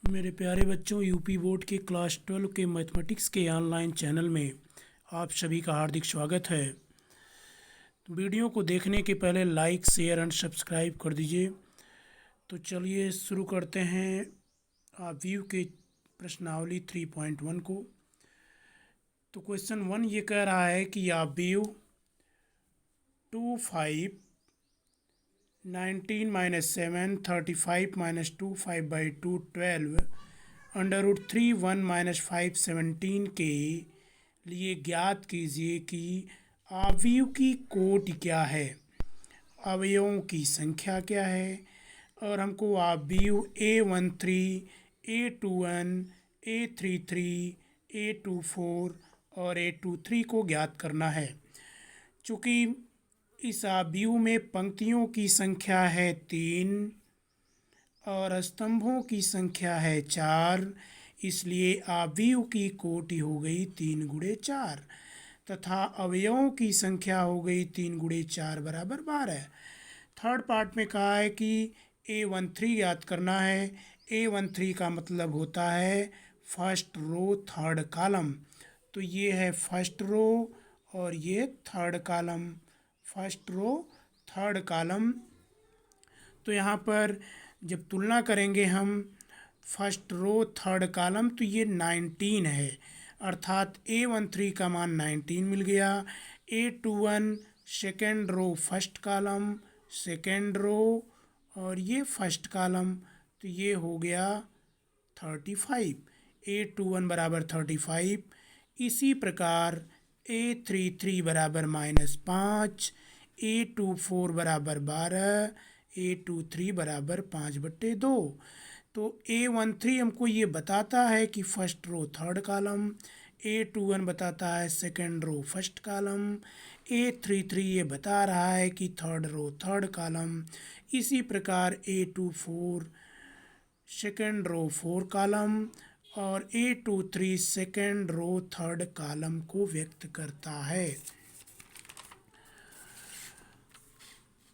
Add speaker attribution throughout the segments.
Speaker 1: मेरे प्यारे बच्चों, यूपी बोर्ड के क्लास 12 के मैथमेटिक्स के ऑनलाइन चैनल में आप सभी का हार्दिक स्वागत है। वीडियो को देखने के पहले लाइक, शेयर एंड सब्सक्राइब कर दीजिए। तो चलिए शुरू करते हैं आप व्यू के प्रश्नावली 3.1 को। तो क्वेश्चन 1 ये कह रहा है कि आप व्यू 2 5 19 - 7 35 - 2 5/2 12 √3 1 - 5 17 के लिए ज्ञात कीजिए कि अवयव की कोटि क्या है, अवयवों की संख्या क्या है, और हमको अवयव A13, A21, A33, A24 और A23 को ज्ञात करना है। चूँकि इस अवयव में पंक्तियों की संख्या है 3 और स्तंभों की संख्या है 4, इसलिए अवयव की कोटि हो गई 3 × 4 तथा अवयवों की संख्या हो गई 3 × 4 = 12। थर्ड पार्ट में कहा है कि A13 याद करना है। A13 का मतलब होता है फर्स्ट रो थर्ड कॉलम। तो ये है फर्स्ट रो और ये third column, first row third column. तो यहाँ पर जब तुलना करेंगे हम फर्स्ट रो थर्ड कॉलम तो ये 19 है, अर्थात A13 का मान 19 मिल गया। A21 second row first column, second row और ये फर्स्ट कॉलम, तो ये हो गया 35। A21 = 35। इसी प्रकार A33 = -5, A24 = 12, A23 = 5/2। तो A13 हमको ये बताता है कि first row third column, A21 बताता है second row first column, A33 ये बता रहा है कि थर्ड रो थर्ड कॉलम। इसी प्रकार A24 second row four column और A23 second row third column को व्यक्त करता है।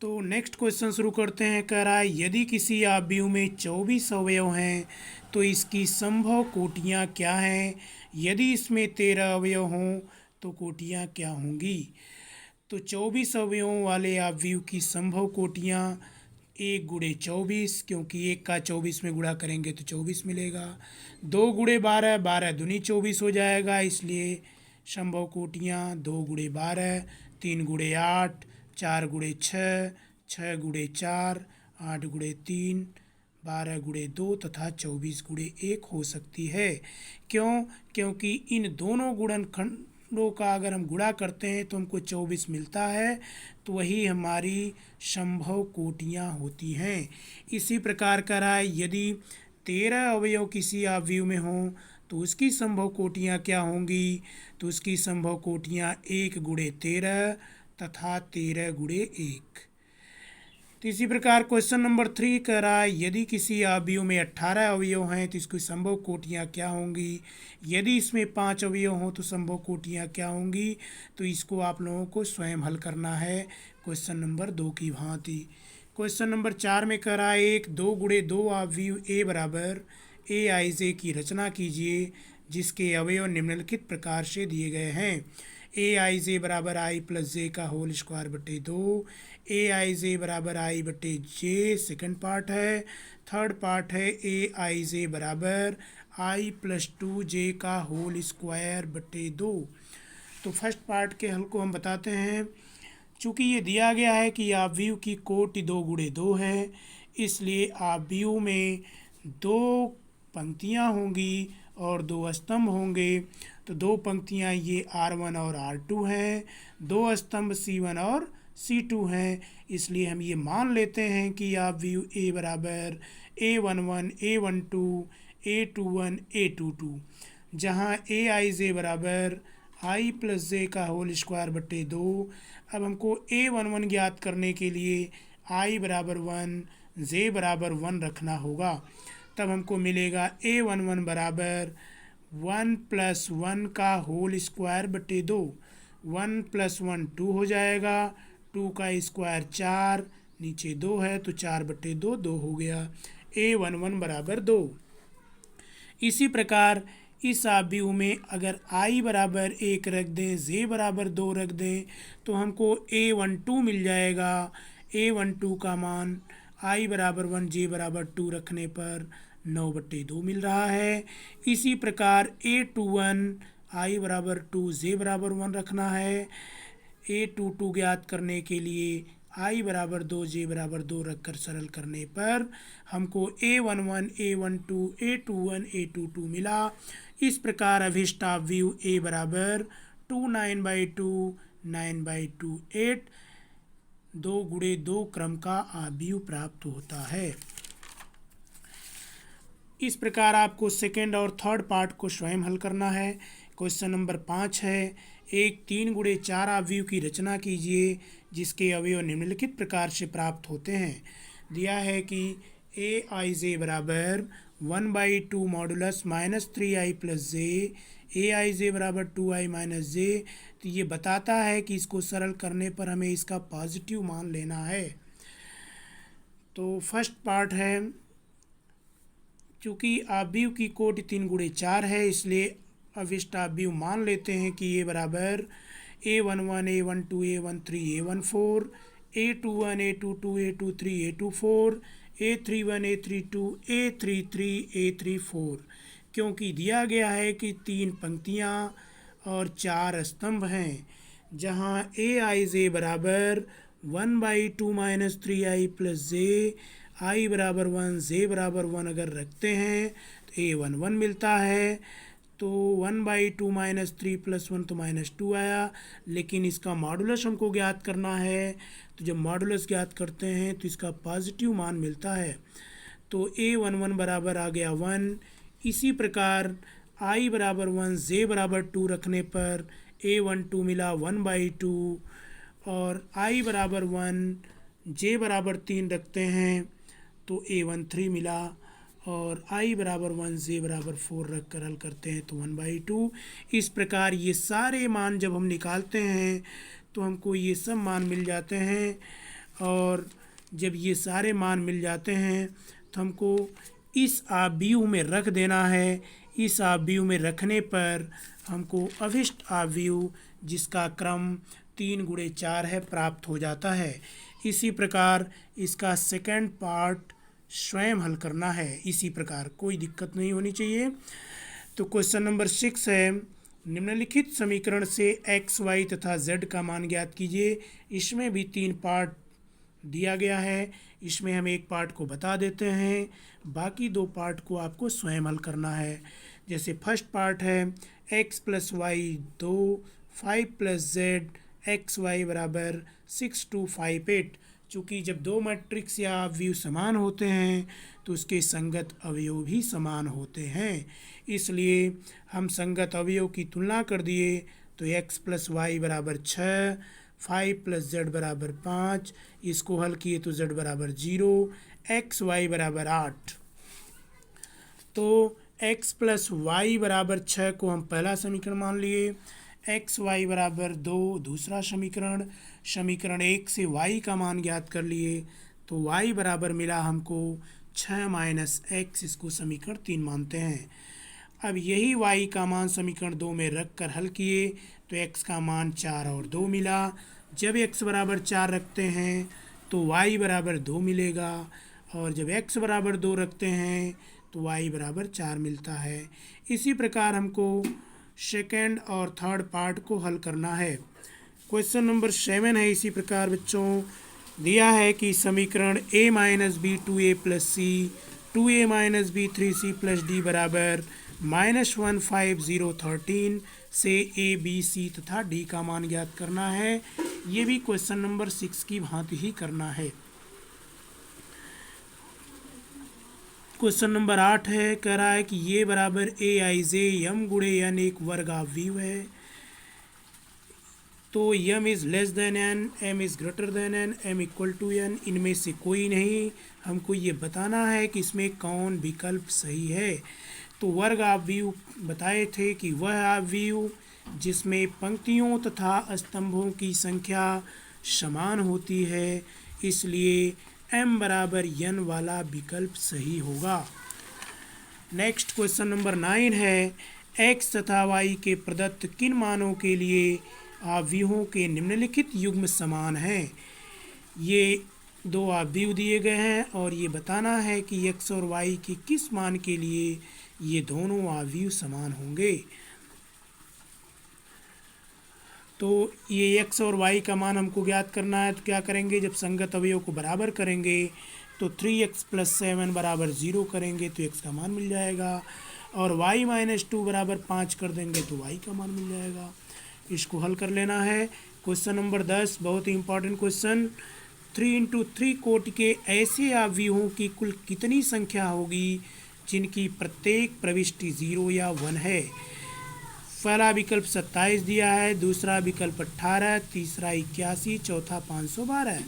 Speaker 1: तो नेक्स्ट क्वेश्चन शुरू करते हैं। कह रहा है यदि किसी अवयव में 24 अवयव हैं तो इसकी संभव कोटियाँ क्या हैं, यदि इसमें 13 अवयव हों तो कोटियाँ क्या होंगी। तो 24 अवयवों वाले अवयव की संभव कोटियाँ 1 × 24, क्योंकि 1 का 24 में गुणा करेंगे तो 24 मिलेगा। 2 × 12, 12 दूनी 24 हो जाएगा, इसलिए संभव कोटियाँ 2 × 12, 3 × 8, 4 × 6, 6 × 4, 8 × 3, 12 × 2 तथा 24 × 1 हो सकती है। क्यों? क्योंकि इन दोनों गुणनखंडों का अगर हम गुणा करते हैं तो हमको 24 मिलता है, तो वही हमारी संभव कोटियाँ होती हैं। इसी प्रकार का रहा है यदि 13 अवयव किसी अवयव में हों तो उसकी संभव कोटियाँ क्या होंगी। तो उसकी संभव कोटियाँ 1 × 13 तथा 13 × 1। तो इसी प्रकार क्वेश्चन नंबर 3 कह रहा है यदि किसी अवयव में 18 अवयव हैं तो इसकी संभव कोटियाँ क्या होंगी, यदि इसमें 5 अवयव हों तो संभव कोटियाँ क्या होंगी। तो इसको आप लोगों को स्वयं हल करना है क्वेश्चन नंबर 2 की भांति। क्वेश्चन नंबर 4 में कह रहा है एक 2 × 2 अवयव A बराबर Aij की रचना कीजिए जिसके अवयव निम्नलिखित प्रकार से दिए गए हैं। Aij = I + j का होल स्क्वायर बटे 2, Aij = I/j सेकंड पार्ट है। थर्ड पार्ट है Aij = I + 2j का होल स्क्वायर बटे 2। तो फर्स्ट पार्ट के हल को हम बताते हैं। चूँकि ये दिया गया है कि अवयव की कोटि 2 × 2 है, इसलिए अवयव में 2 पंक्तियाँ होंगी और 2 स्तंभ होंगे। तो 2 पंक्तियाँ ये R1 और R2 हैं, 2 स्तंभ C1 और C2 हैं, इसलिए हम ये मान लेते हैं कि अवयव A बराबर A11, A12, A21, A22, जहाँ Aij बराबर I + j का होल स्क्वायर बटे 2। अब हमको A11 ज्ञात करने के लिए I = 1, j = 1 रखना होगा। तब हमको मिलेगा A11 = 1 + 1 का होल स्क्वायर बटे 2। 1 + 1 2 हो जाएगा, 2 का स्क्वायर 4, नीचे 2 है तो 4/2 2 हो गया। A11 = 2। इसी प्रकार इस आव्यूह में अगर i बराबर 1 रख दें, j बराबर 2 रख दें तो हमको a12 मिल जाएगा। a12 का मान i बराबर 1 j बराबर 2 रखने पर 9/2 मिल रहा है। इसी प्रकार a21 i बराबर 2 j बराबर 1 रखना है। a22 ज्ञात करने के लिए i बराबर 2 j बराबर 2 रखकर सरल करने पर हमको a11 a12 a21 a22 मिला। इस प्रकार अभिष्ट आव्यूह a बराबर 2 9/2 9/2 8 2 गुणे 2 क्रम का आव्यूह प्राप्त होता है। इस प्रकार आपको सेकेंड और थर्ड पार्ट को स्वयं हल करना है। क्वेश्चन नंबर 5 है, एक 3 गुणे 4 आव्यूह की रचना कीजिए जिसके अवयव निम्नलिखित प्रकार से प्राप्त होते हैं। दिया है कि aij बराबर 1/2 मॉडुलस -3i प्लस जे, aij बराबर 2i माइनस जे। तो ये बताता है कि इसको सरल करने पर हमें इसका पॉजिटिव मान लेना है। तो फर्स्ट पार्ट है, चूँकि आव्यूह की कोटि 3 गुणे 4 है इसलिए अभिष्ट आव्यूह मान लेते हैं कि ये बराबर a11 a12 a13 a14 a21 a22 a23 a24 a31 a32 a33 a34। क्योंकि दिया गया है कि 3 पंक्तियाँ और 4 स्तंभ हैं, जहाँ aij बराबर 1/2 minus 3i plus J, i बराबर 1 j बराबर 1 अगर रखते हैं तो a11 मिलता है। तो 1/2 माइनस 3 प्लस 1 तो -2 आया, लेकिन इसका मॉडुलस हमको ज्ञात करना है। तो जब मॉडुलस ज्ञात करते हैं तो इसका पॉजिटिव मान मिलता है। तो a11 बराबर आ गया 1। इसी प्रकार i बराबर 1 j बराबर 2 रखने पर a12 मिला 1/2 और i बराबर 1 j बराबर 3 रखते हैं तो a13 मिला और i बराबर 1 j बराबर 4 रख कर हल करते हैं तो 1/2। इस प्रकार ये सारे मान जब हम निकालते हैं तो हमको ये सब मान मिल जाते हैं, और जब ये सारे मान मिल जाते हैं तो हमको इस आव्यूह में रख देना है। इस आव्यूह में रखने पर हमको अभिष्ट आव्यूह जिसका क्रम 3 गुणे 4 है प्राप्त हो जाता है। इसी प्रकार इसका सेकंड पार्ट स्वयं हल करना है। इसी प्रकार कोई दिक्कत नहीं होनी चाहिए। तो क्वेश्चन नंबर 6 है, निम्नलिखित समीकरण से x, y तथा z का मान ज्ञात कीजिए। इसमें भी 3 पार्ट दिया गया है। इसमें हम एक पार्ट को बता देते हैं, बाकी 2 पार्ट को आपको स्वयं हल करना है। जैसे फर्स्ट पार्ट है x plus y 2 5 plus z x y बराबर 6 2 5 8। चूँकि जब 2 मैट्रिक्स या अवयव समान होते हैं तो उसके संगत अवयव भी समान होते हैं, इसलिए हम संगत अवयव की तुलना कर दिए तो x प्लस वाई बराबर 6, 5 प्लस जेड बराबर 5, इसको हल किए तो z बराबर 0, एक्स वाई बराबर 8। तो x प्लस वाई बराबर 6 को हम पहला समीकरण मान लिए, एक्स वाई बराबर 2 दूसरा समीकरण, समीकरण 1 से y का मान ज्ञात कर लिए तो y बराबर मिला हमको 6 माइनस एक्स, इसको समीकरण 3 मानते हैं। अब यही y का मान समीकरण 2 में रख कर हल किए तो x का मान 4 और 2 मिला। जब x बराबर 4 रखते हैं तो y बराबर 2 मिलेगा, और जब x बराबर 2 रखते हैं तो y बराबर 4 मिलता है। इसी प्रकार हमको सेकेंड और थर्ड पार्ट को हल करना है। क्वेश्चन नंबर 7 है इसी प्रकार बच्चों, दिया है कि समीकरण a minus b 2a plus c 2a minus b 3c plus d बराबर -1 5 0 13 से a b c तथा d का मान ज्ञात करना है। ये भी क्वेश्चन नंबर 6 की भांति ही करना है। क्वेश्चन नंबर 8 है, कह रहा है कि ये बराबर ए आई जे यम गुणे एन एक वर्ग आव्यूह है। तो m is less than n, m is greater than n, m equal to n, इनमें से कोई नहीं। हमको ये बताना है कि इसमें कौन विकल्प सही है। तो वर्ग आव्यूह बताए थे कि वह आव्यूह जिसमें पंक्तियों तथा स्तंभों की संख्या समान होती है, इसलिए m बराबर n वाला विकल्प सही होगा। नेक्स्ट क्वेश्चन नंबर 9 है x तथा y के प्रदत्त किन मानों के लिए आव्यूहों के निम्नलिखित युग्म समान हैं। ये दो आव्यूह दिए गए हैं और ये बताना है कि x और y के किस मान के लिए ये दोनों आव्यूह समान होंगे। तो ये x और y का मान हमको ज्ञात करना है, तो क्या करेंगे, जब संगत अवयव को बराबर करेंगे तो 3x + 7 बराबर 0 करेंगे तो x का मान मिल जाएगा, और y - 2 बराबर 5 कर देंगे तो y का मान मिल जाएगा। इसको हल कर लेना है। क्वेश्चन नंबर 10 बहुत ही इंपॉर्टेंट क्वेश्चन। 3 × 3 कोटि के ऐसे आव्यूहों की कुल कितनी संख्या होगी जिनकी प्रत्येक प्रविष्टि 0 या 1 है। पहला विकल्प 27 दिया है, दूसरा विकल्प 18, तीसरा 81, चौथा 512।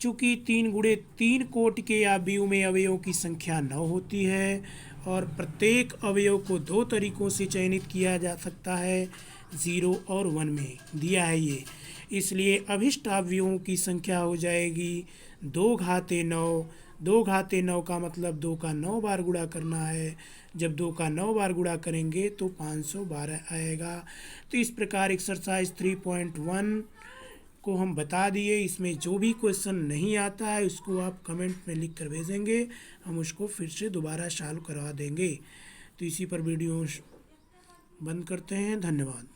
Speaker 1: चूँकि 3 × 3 कोटि के आव्यूह में अवयवों की संख्या 9 होती है और प्रत्येक अवयव को दो तरीक़ों से चयनित किया जा सकता है, 0 और 1 में दिया है ये, इसलिए अभिष्ट अवयवों की संख्या हो जाएगी 2 घाते 9। 2 घाते 9 का मतलब 2 का 9 बार गुणा करना है। जब 2 का 9 बार गुणा करेंगे तो 512 आएगा। तो इस प्रकार एक्सरसाइज 3.1 को हम बता दिए। इसमें जो भी क्वेश्चन नहीं आता है उसको आप कमेंट में लिख कर भेजेंगे, हम उसको फिर से दोबारा सॉल्व करवा देंगे। तो इसी पर वीडियो बंद करते हैं। धन्यवाद।